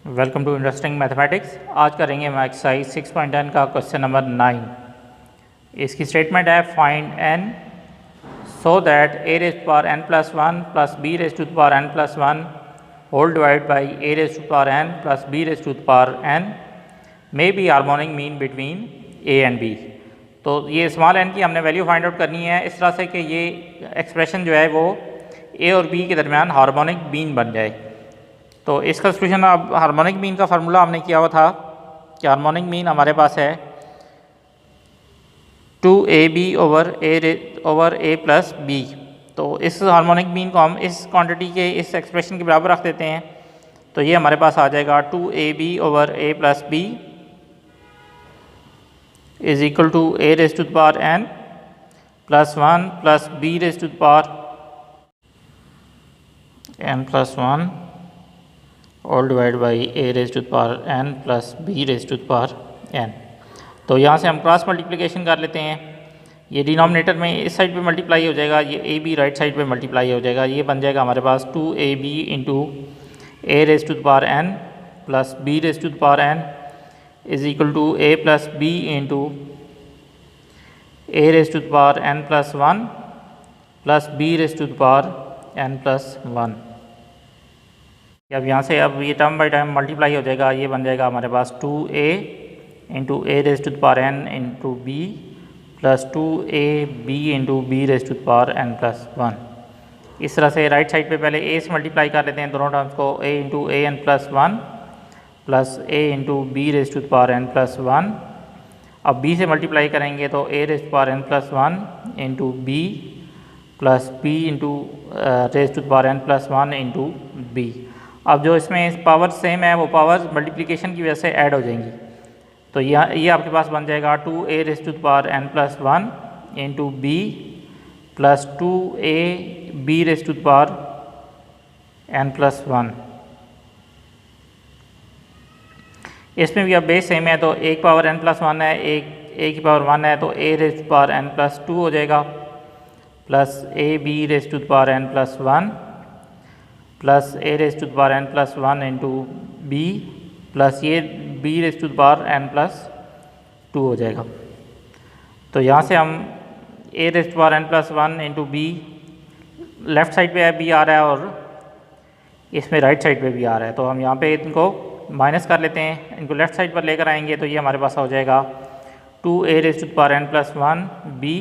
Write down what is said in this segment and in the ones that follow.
Welcome to interesting mathematics. आज करेंगे हम एक्सरसाइज 6.10 का क्वेश्चन नंबर 9। इसकी स्टेटमेंट है find n so that a raise to power N plus one plus B raise to power N plus one whole divide by a raise to power N plus B raise to power n may be harmonic mean between a and b. तो ये small N की हमने value find out करनी है इस तरह से कि ये एक्सप्रेशन जो है वो ए और बी के दरमियान हार्मोनिक मीन बन जाए। तो इसका सॉल्यूशन अब हार्मोनिक मीन का फार्मूला हमने किया हुआ था कि हार्मोनिक मीन हमारे पास है 2ab ओवर ए प्लस बी। तो इस हार्मोनिक मीन को हम इस क्वांटिटी के इस एक्सप्रेशन के बराबर रख देते हैं। तो ये हमारे पास आ जाएगा 2ab over A plus b is equal to a raise to the power N plus one plus B raise to the power N plus one all divide by a raise to the power N plus B raise to the power n. तो यहाँ से हम cross multiplication कर लेते हैं। ये denominator में इस साइड पे मल्टीप्लाई हो जाएगा, ये ए बी राइट साइड पे मल्टीप्लाई हो जाएगा। ये बन जाएगा हमारे पास 2ab into a raise to the power N plus B raise to the power n is equal to a plus b into a raise to the power N plus one plus B raise to the power N plus one. अब यहाँ से अब ये term by term multiply हो जाएगा। ये बन जाएगा हमारे पास 2a into a raise to the power n into B plus 2ab into b raise to the power N plus one. इस तरह से राइट साइड पे पहले a से मल्टीप्लाई कर लेते हैं दोनों टर्म्स को, a into a n plus one plus a into b raise to the power N plus one. अब b से मल्टीप्लाई करेंगे तो a raise to power N plus one into B plus b into raise to the power N plus one into B. अब जो इसमें power same है वो power multiplication की वजह से ऐड हो जाएंगी। तो ये आपके पास बन जाएगा 2a raise to the power n plus one into B plus 2ab raise to the power n plus one. इसमें भी अब बेस सेम है तो एक पावर n प्लस वन है, एक a की पावर वन है तो a raise to power n plus two हो जाएगा plus ab raise to the power n plus one plus A raise to the power N plus one into B plus ये B raise to the power N plus two हो जाएगा। तो यहाँ से हम A raise to power N plus one into B left side पे B आ रहा है और इसमें राइट साइड पे भी आ रहा है। तो हम यहाँ पे इनको माइनस कर लेते हैं, इनको लेफ़्ट साइड पर लेकर आएंगे तो ये हमारे पास हो जाएगा 2a raise to the power N plus one b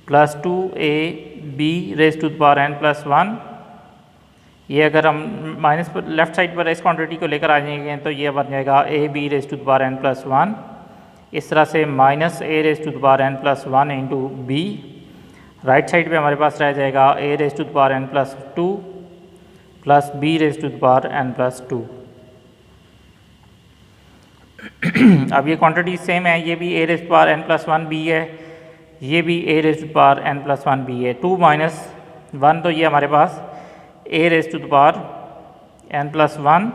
plus 2ab raise to the power N plus one. ये अगर हम माइनस पर लेफ़्ट साइड पर इस क्वांटिटी को लेकर आ जाएंगे तो ये बन जाएगा A B raise to the power N plus one. इस तरह से minus A raise to the power N plus one into B. Right side पे हमारे पास रह जाएगा A raise to the power N plus two plus B raise to the power N plus two. अब ये क्वांटिटी सेम है, ये भी A raise to power N plus one B है, ये भी A raise to power N plus one B है। Two minus one तो ये हमारे पास A raise to the power N plus one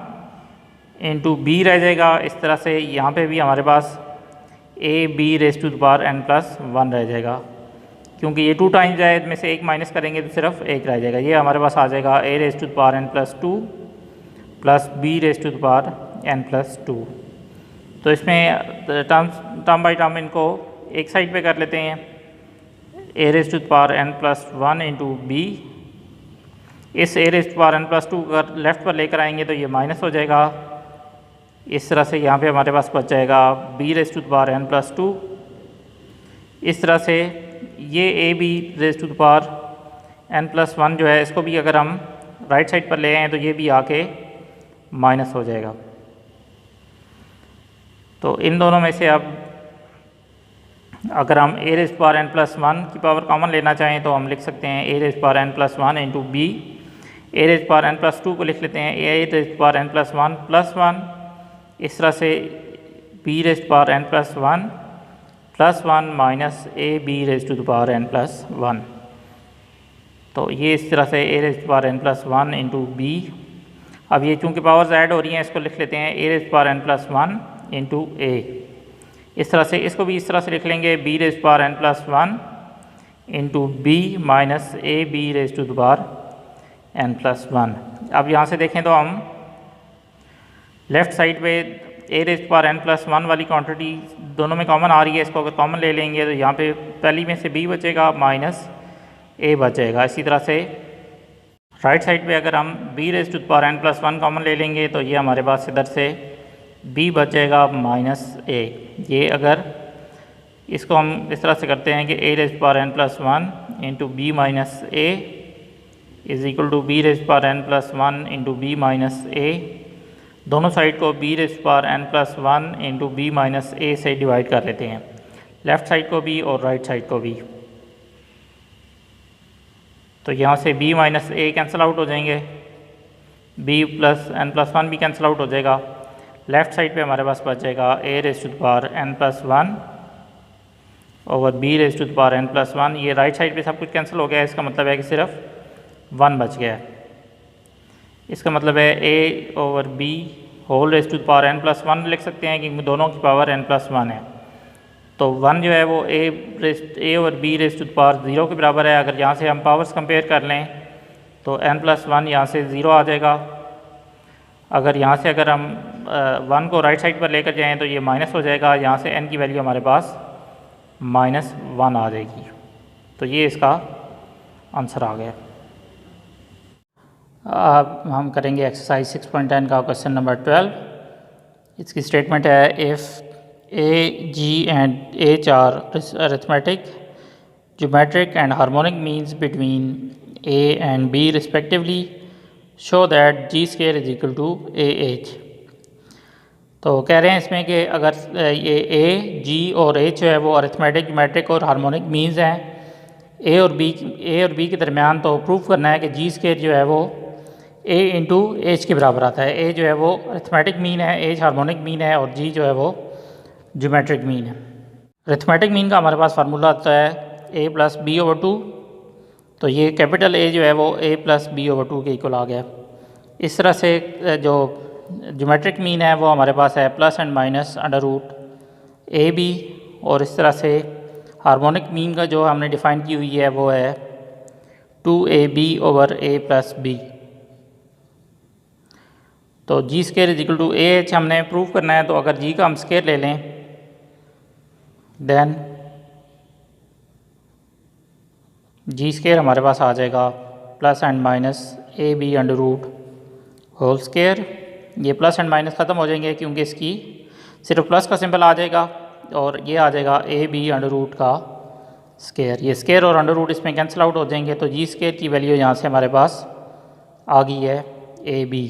into B रह जाएगा। इस तरह से यहाँ पे भी हमारे पास A B raise to the power N plus one रह जाएगा, क्योंकि ये टू टाइम्स है, इसमें से एक माइनस करेंगे तो सिर्फ एक रह जाएगा। ये हमारे पास आ जाएगा A raise to the power N plus two plus B raise to the power N plus two. तो इसमें टर्म बाई टर्म इनको एक साइड पे कर लेते हैं। A raise to the power N plus one into B, इस A raise to power N plus two अगर लेफ़्ट पर लेकर आएंगे तो ये माइनस हो जाएगा। इस तरह से यहाँ पे हमारे पास बच जाएगा b raise to the power N plus two. इस तरह से ये a B raise to the power N plus one जो है इसको भी अगर हम राइट साइड पर ले आएँ तो ये भी आके माइनस हो जाएगा। तो इन दोनों में से अब अगर हम A raise to power N plus one की पावर कॉमन लेना चाहें तो हम लिख सकते हैं A raise to power N plus one into B. A raise to power N plus two को लिख लेते हैं A raise to power N plus one plus one. इस तरह से B raise to power N plus one minus A B raise to the power N plus one. तो ये इस तरह से A raise to power N plus one into B. अब ये चूँकि पावर्स ऐड हो रही हैं इसको लिख लेते हैं A raise to power N plus one into A. इस तरह से इसको भी इस तरह से लिख लेंगे B raise to power N plus one into B minus A B raise to the power N plus one. अब यहाँ से देखें तो हम लेफ़्ट साइड पे A raise to power N plus one वाली क्वांटिटी दोनों में कॉमन आ रही है, इसको अगर कॉमन ले लेंगे तो यहाँ पे पहली में से बी बचेगा माइनस ए बचेगा। इसी तरह से राइट साइड पे अगर हम b raise to power N plus one common ले लेंगे तो ये हमारे पास इधर से बी बचेगा माइनस ए। ये अगर इसको हम इस तरह से करते हैं कि A raise to power N plus one into B minus A is equal to B raise to power N plus one into B minus A. दोनों साइड को B raise to power N plus one into B minus A से divide कर लेते हैं, left side को भी और right side को भी। तो यहाँ से b minus a cancel out हो जाएंगे, b plus n plus one भी कैंसिल आउट हो जाएगा। लेफ़्ट साइड पे हमारे पास बचेगा a raise to the power n plus one over b raise to the power n plus one. ये राइट साइड पे सब कुछ कैंसिल हो गया है, इसका मतलब है कि सिर्फ 1 बच गया है। इसका मतलब है a over b whole raise to the power n plus one लिख सकते हैं क्योंकि दोनों की पावर n प्लस वन है। तो 1 जो है वो a और b raise to the power 0 के बराबर है। अगर यहाँ से हम पावर्स कंपेयर कर लें तो n प्लस वन यहाँ से 0 आ जाएगा। अगर यहाँ से अगर हम 1 को राइट साइड पर लेकर जाएँ तो ये माइनस हो जाएगा, यहाँ से n की वैल्यू हमारे पास -1 आ जाएगी। तो ये इसका आंसर आ गया। अब हम करेंगे एक्सरसाइज 6.10 का क्वेश्चन नंबर 12। इसकी स्टेटमेंट है if A, G and H are arithmetic, geometric and harmonic means between A and B respectively, show that G square is equal to AH। तो कह रहे हैं इसमें कि अगर ये A, G और H जो है वो अरिथमेटिक, ज्योमेट्रिक और हार्मोनिक मीन्स हैं A और B के दरमियान, तो प्रूफ करना है कि G स्क्वायर जो है वो A इंटू H के बराबर आता है। A जो है वो अरिथमेटिक मीन है, H हार्मोनिक मीन है और G जो है वो ज्योमेट्रिक मीन है। अरिथमेटिक मीन का हमारे पास फार्मूला आता है a plus B over two. तो ये कैपिटल A जो है वो a plus B over two के इक्वल आ गया। इस तरह से जो ज्योमेट्रिक मीन है वो हमारे पास है plus and minus under root a b. और इस तरह से हार्मोनिक मीन का जो हमने डिफ़ाइन की हुई है वो है 2ab over a plus B. तो G square is equal to A H हमने प्रूव करना है। तो अगर जी का हम स्केयर ले लें देन जी स्केयर हमारे पास आ जाएगा plus and minus A b under root whole square. ये प्लस एंड माइनस ख़त्म हो जाएंगे क्योंकि इसकी सिर्फ प्लस का सिंबल आ जाएगा और ये आ जाएगा ए बी अंडर रूट का स्केयर। ये स्केयर और अंडर रूट इसमें कैंसिल आउट हो जाएंगे। तो जी स्केयर की वैल्यू यहाँ से हमारे पास आ गई है ए बी।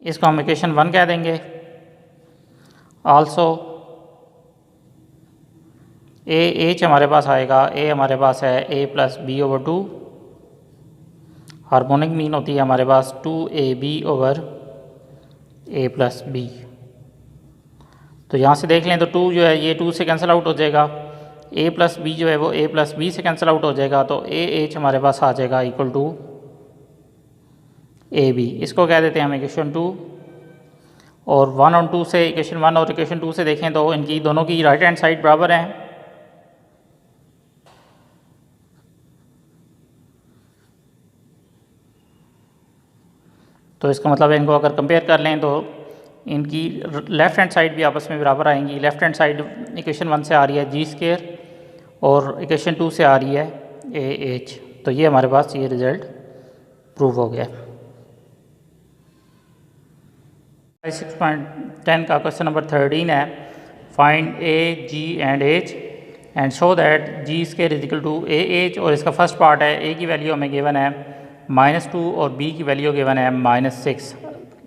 इसको हम इक्वेशन 1 कह देंगे। आल्सो ए एच हमारे पास आएगा, ए हमारे पास है A plus B over two. Harmonic mean होती है हमारे पास 2ab ओवर ए प्लस बी। तो यहाँ से देख लें तो 2 जो है ये 2 से कैंसिल आउट हो जाएगा, a प्लस बी जो है वो a प्लस बी से कैंसिल आउट हो जाएगा। तो ए एच हमारे पास आ जाएगा इक्वल टू ए बी। इसको कह देते हैं हम इक्वेशन 2। और 1 और 2 से इक्वेशन 1 और इक्वेशन 2 से देखें तो इनकी दोनों की राइट हैंड साइड बराबर हैं। तो इसका मतलब है इनको अगर कंपेयर कर लें तो इनकी लेफ़्ट हैंड साइड भी आपस में बराबर आएंगी। लेफ़्ट हैंड साइड इक्वेशन 1 से आ रही है जी स्केयर और इक्वेशन 2 से आ रही है ए एच। तो ये हमारे पास ये रिज़ल्ट प्रूव हो गया। 6.10 का क्वेश्चन नंबर 13 है find A G and H and show that G square is equal to A H. और इसका फर्स्ट पार्ट है ए की वैल्यू हमें गिवन है -2 और बी की वैल्यू गिवन है -6।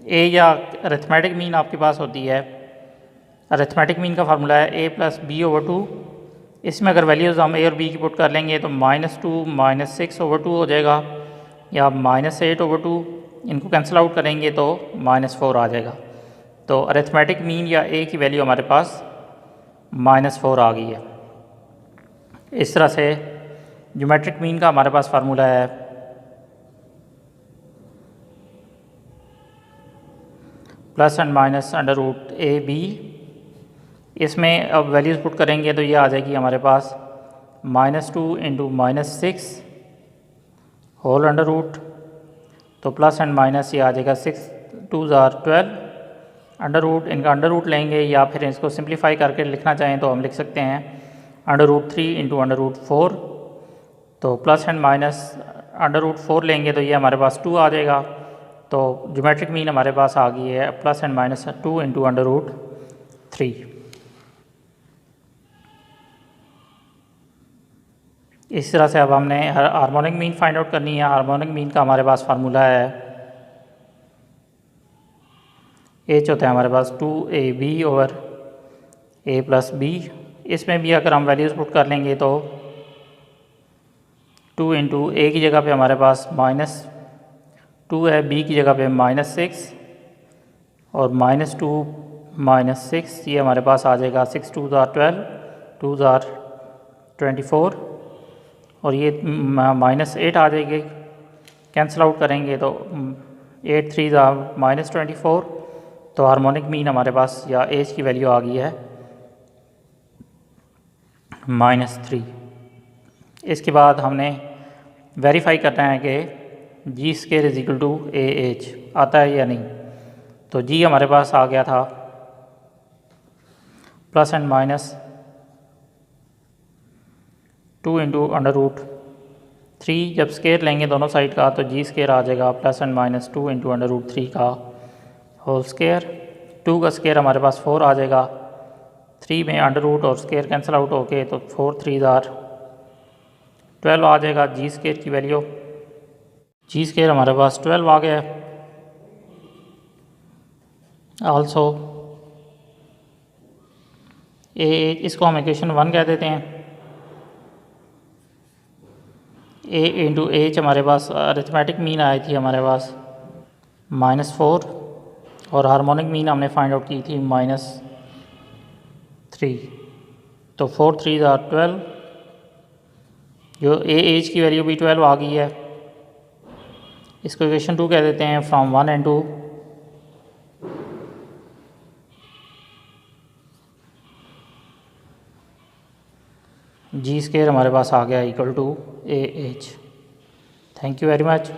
ए या अरिथमेटिक मीन आपके पास होती है, अरिथमेटिक मीन का फार्मूला है a plus B over two. इसमें अगर वैल्यूज़ हम a और b की पुट कर लेंगे तो -2 -6 ओवर 2 हो जाएगा या -8 ओवर 2। इनको कैंसिल आउट करेंगे तो -4 आ जाएगा। तो अरिथमेटिक मीन या a की वैल्यू हमारे पास -4 आ गई है। इस तरह से ज्योमेट्रिक मीन का हमारे पास फार्मूला है plus and minus under root a b. इसमें अब वैल्यूज़ पुट करेंगे तो ये आ जाएगी हमारे पास -2 इंटू -6 होल अंडर रूट। तो प्लस एंड माइनस ये आ जाएगा 6 2 ज़ार 12 अंडर रूट, इनका अंडर रूट लेंगे या फिर इसको सिंप्लीफाई करके लिखना चाहें तो हम लिख सकते हैं under root 3 into under root 4। तो plus and minus under root 4 लेंगे तो ये हमारे पास 2 आ जाएगा। तो ज्योमेट्रिक मीन हमारे पास आ गई है plus and minus 2 into under root 3। इस तरह से अब हमने हार्मोनिक मीन फाइंड आउट करनी है। हार्मोनिक मीन का हमारे पास फार्मूला है एच होता है हमारे पास 2ab over a plus b. इसमें भी अगर हम वैल्यूज़ पुट कर लेंगे तो 2 इंटू ए की जगह पे हमारे पास -2 है, बी की जगह पे -6 और -2 -6 ये हमारे पास आ जाएगा 6 2 ज़ार 12 2 ज़ार 24 और ये -8 आ जाएगी। कैंसिल आउट करेंगे तो 8 3 ज़ार -24। तो हार्मोनिक मीन हमारे पास या एज की वैल्यू आ गई है -3। इसके बाद हमने वेरीफाई करना है कि G square is equal to A H आता है या नहीं। तो जी हमारे पास आ गया था plus and minus 2 into under root 3। जब स्केयर लेंगे दोनों साइड का तो जी स्केयर आ जाएगा plus and minus 2 into under root 3 का होल स्केयर। 2 का स्केयर हमारे पास 4 आ जाएगा। 3 में अंडर रूट और स्केयर कैंसिल आउट होके तो 4 3 ज़ार 12 आ जाएगा जी स्केयर की वैल्यू। जी स्केयर हमारे पास 12 आ गया है। आल्सो ए इसको हम इक्वेशन 1 कह देते हैं। ए इंटू एच हमारे पास अरिथमेटिक मीन आई थी हमारे पास -4 और हार्मोनिक मीन हमने फाइंड आउट की थी -3। तो 4 3 ज़ार 12 जो ए एच की वैल्यू भी 12 आ गई है। इसको इक्वेशन 2 कह देते हैं। फ्रॉम 1 एंड 2 जी स्केयर हमारे पास आ गया equal to A H. Thank you very much.